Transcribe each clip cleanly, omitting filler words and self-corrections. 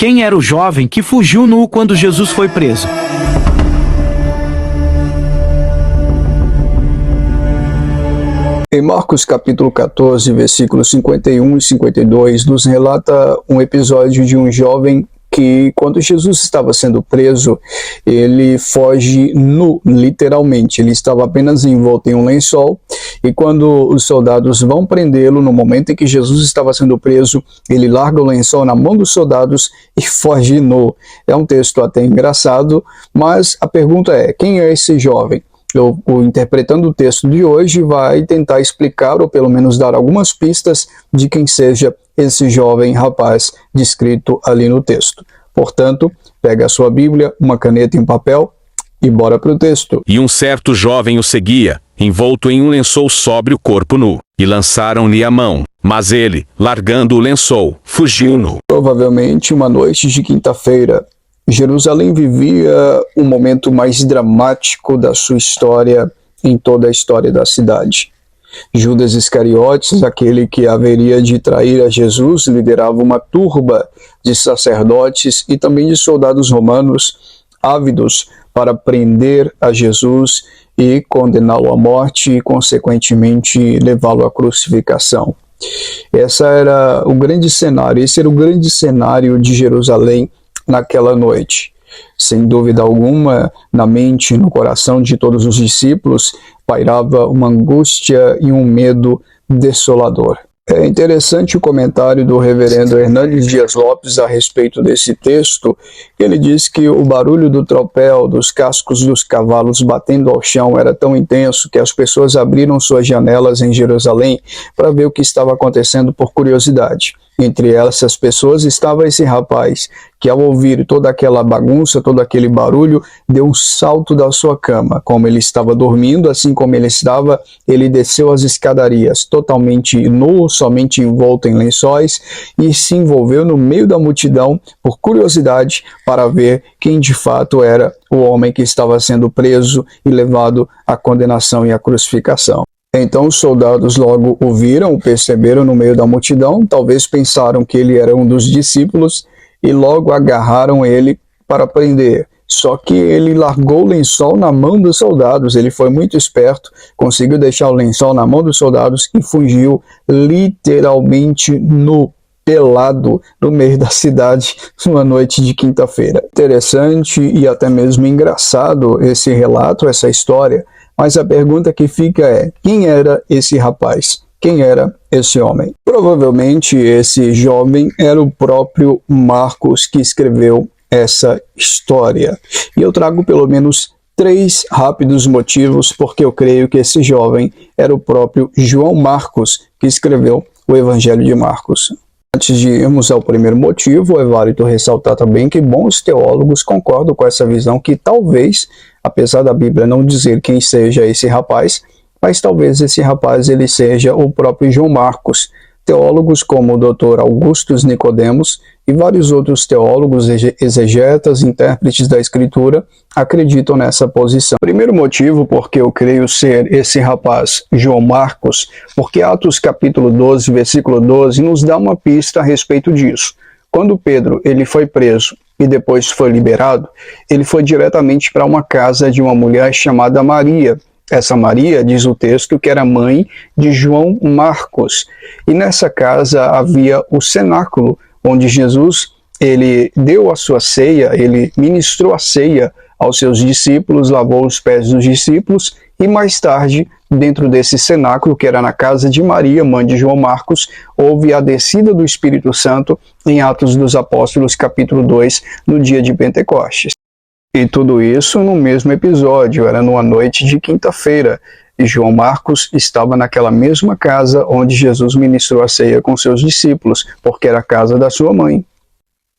Quem era o jovem que fugiu nu quando Jesus foi preso? Em Marcos capítulo 14, versículos 51 e 52, nos relata um episódio de um jovem que, quando Jesus estava sendo preso, ele foge nu, literalmente. Ele estava apenas envolto em um lençol, e quando os soldados vão prendê-lo, no momento em que Jesus estava sendo preso, ele larga o lençol na mão dos soldados e foge nu. É um texto até engraçado, mas a pergunta é: quem é esse jovem? O interpretando o texto de hoje vai tentar explicar ou pelo menos dar algumas pistas de quem seja esse jovem rapaz descrito ali no texto. Portanto, pega a sua Bíblia, uma caneta e um papel e bora para o texto. E um certo jovem o seguia, envolto em um lençol sobre o corpo nu, e lançaram-lhe a mão, mas ele, largando o lençol, fugiu nu. Provavelmente uma noite de quinta-feira, Jerusalém vivia o momento mais dramático da sua história em toda a história da cidade. Judas Iscariotes, aquele que haveria de trair a Jesus, liderava uma turba de sacerdotes e também de soldados romanos ávidos para prender a Jesus e condená-lo à morte e, consequentemente, levá-lo à crucificação. Esse era o grande cenário de Jerusalém naquela noite. Sem dúvida alguma, na mente e no coração de todos os discípulos, pairava uma angústia e um medo desolador. É interessante o comentário do reverendo Hernandes Dias Lopes a respeito desse texto. Ele diz que o barulho do tropel, dos cascos dos cavalos batendo ao chão era tão intenso que as pessoas abriram suas janelas em Jerusalém para ver o que estava acontecendo por curiosidade. Entre essas pessoas estava esse rapaz, que ao ouvir toda aquela bagunça, todo aquele barulho, deu um salto da sua cama. Como ele estava dormindo, assim como ele estava, ele desceu as escadarias, totalmente nu, somente envolto em lençóis, e se envolveu no meio da multidão por curiosidade para ver quem de fato era o homem que estava sendo preso e levado à condenação e à crucificação. Então os soldados logo o viram, o perceberam no meio da multidão, talvez pensaram que ele era um dos discípulos e logo agarraram ele para prender. Só que ele largou o lençol na mão dos soldados, ele foi muito esperto, conseguiu deixar o lençol na mão dos soldados e fugiu literalmente nu, pelado, no meio da cidade, numa noite de quinta-feira. Interessante e até mesmo engraçado esse relato, essa história. Mas a pergunta que fica é: quem era esse rapaz? Quem era esse homem? Provavelmente esse jovem era o próprio Marcos que escreveu essa história. E eu trago pelo menos 3 rápidos motivos porque eu creio que esse jovem era o próprio João Marcos que escreveu o Evangelho de Marcos. Antes de irmos ao primeiro motivo, é válido ressaltar também que bons teólogos concordam com essa visão que talvez, apesar da Bíblia não dizer quem seja esse rapaz, mas talvez esse rapaz ele seja o próprio João Marcos. Teólogos como o Dr. Augustus Nicodemos e vários outros teólogos, exegetas, intérpretes da Escritura acreditam nessa posição. Primeiro motivo porque eu creio ser esse rapaz João Marcos, porque Atos capítulo 12, versículo 12 nos dá uma pista a respeito disso. Quando Pedro ele foi preso e depois foi liberado, ele foi diretamente para uma casa de uma mulher chamada Maria. Essa Maria, diz o texto, que era mãe de João Marcos. E nessa casa havia o cenáculo, onde Jesus ele deu a sua ceia, ele ministrou a ceia aos seus discípulos, lavou os pés dos discípulos, e mais tarde, dentro desse cenáculo, que era na casa de Maria, mãe de João Marcos, houve a descida do Espírito Santo em Atos dos Apóstolos, capítulo 2, no dia de Pentecostes. E tudo isso no mesmo episódio, era numa noite de quinta-feira, e João Marcos estava naquela mesma casa onde Jesus ministrou a ceia com seus discípulos, porque era a casa da sua mãe.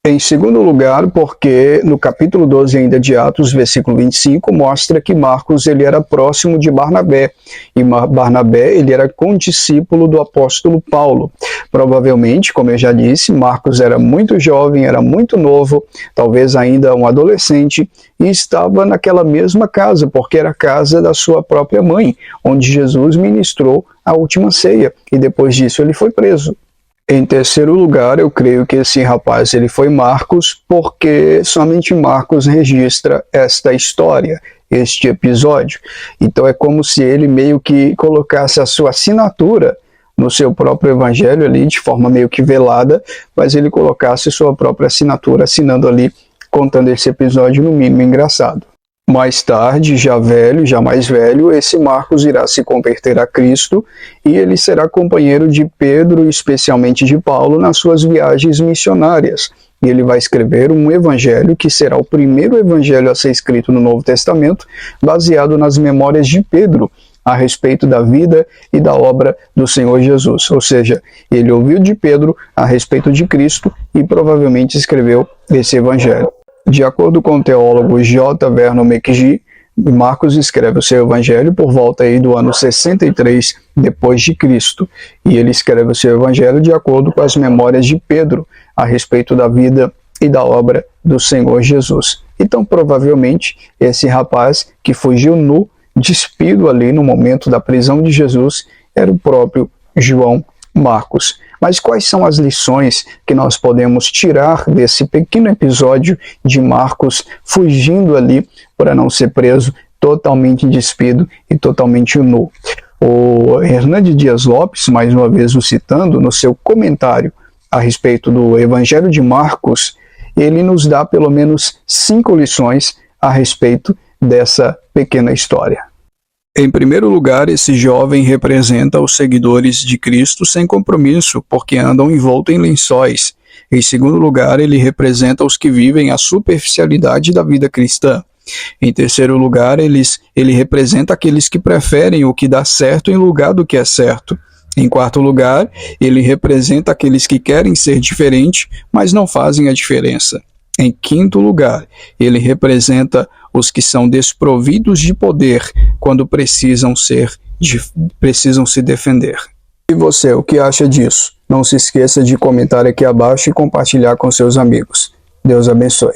Em segundo lugar, porque no capítulo 12 ainda de Atos, versículo 25, mostra que Marcos ele era próximo de Barnabé, e Barnabé ele era condiscípulo do apóstolo Paulo. Provavelmente, como eu já disse, Marcos era muito jovem, era muito novo, talvez ainda um adolescente, e estava naquela mesma casa, porque era a casa da sua própria mãe, onde Jesus ministrou a última ceia, e depois disso ele foi preso. Em terceiro lugar, eu creio que esse rapaz ele foi Marcos, porque somente Marcos registra esta história, este episódio. Então é como se ele meio que colocasse a sua assinatura no seu próprio evangelho ali, de forma meio que velada, mas ele colocasse sua própria assinatura, assinando ali, contando esse episódio no mínimo engraçado. Mais tarde, já velho, já mais velho, esse Marcos irá se converter a Cristo e ele será companheiro de Pedro, especialmente de Paulo, nas suas viagens missionárias. E ele vai escrever um evangelho que será o primeiro evangelho a ser escrito no Novo Testamento, baseado nas memórias de Pedro, a respeito da vida e da obra do Senhor Jesus. Ou seja, ele ouviu de Pedro a respeito de Cristo e provavelmente escreveu esse evangelho. De acordo com o teólogo J. Vernon McGee, Marcos escreve o seu evangelho por volta aí do ano 63 depois de Cristo, e ele escreve o seu evangelho de acordo com as memórias de Pedro a respeito da vida e da obra do Senhor Jesus. Então, provavelmente, esse rapaz que fugiu nu, despido ali no momento da prisão de Jesus, era o próprio João Marcos. Mas quais são as lições que nós podemos tirar desse pequeno episódio de Marcos fugindo ali para não ser preso, totalmente despido e totalmente nu? O Hernandes Dias Lopes, mais uma vez o citando, no seu comentário a respeito do Evangelho de Marcos, ele nos dá pelo menos 5 lições a respeito dessa pequena história. Em primeiro lugar, esse jovem representa os seguidores de Cristo sem compromisso, porque andam envoltos em lençóis. Em segundo lugar, ele representa os que vivem a superficialidade da vida cristã. Em terceiro lugar, ele representa aqueles que preferem o que dá certo em lugar do que é certo. Em quarto lugar, ele representa aqueles que querem ser diferentes, mas não fazem a diferença. Em quinto lugar, ele representa os que são desprovidos de poder quando precisam se defender. E você, o que acha disso? Não se esqueça de comentar aqui abaixo e compartilhar com seus amigos. Deus abençoe.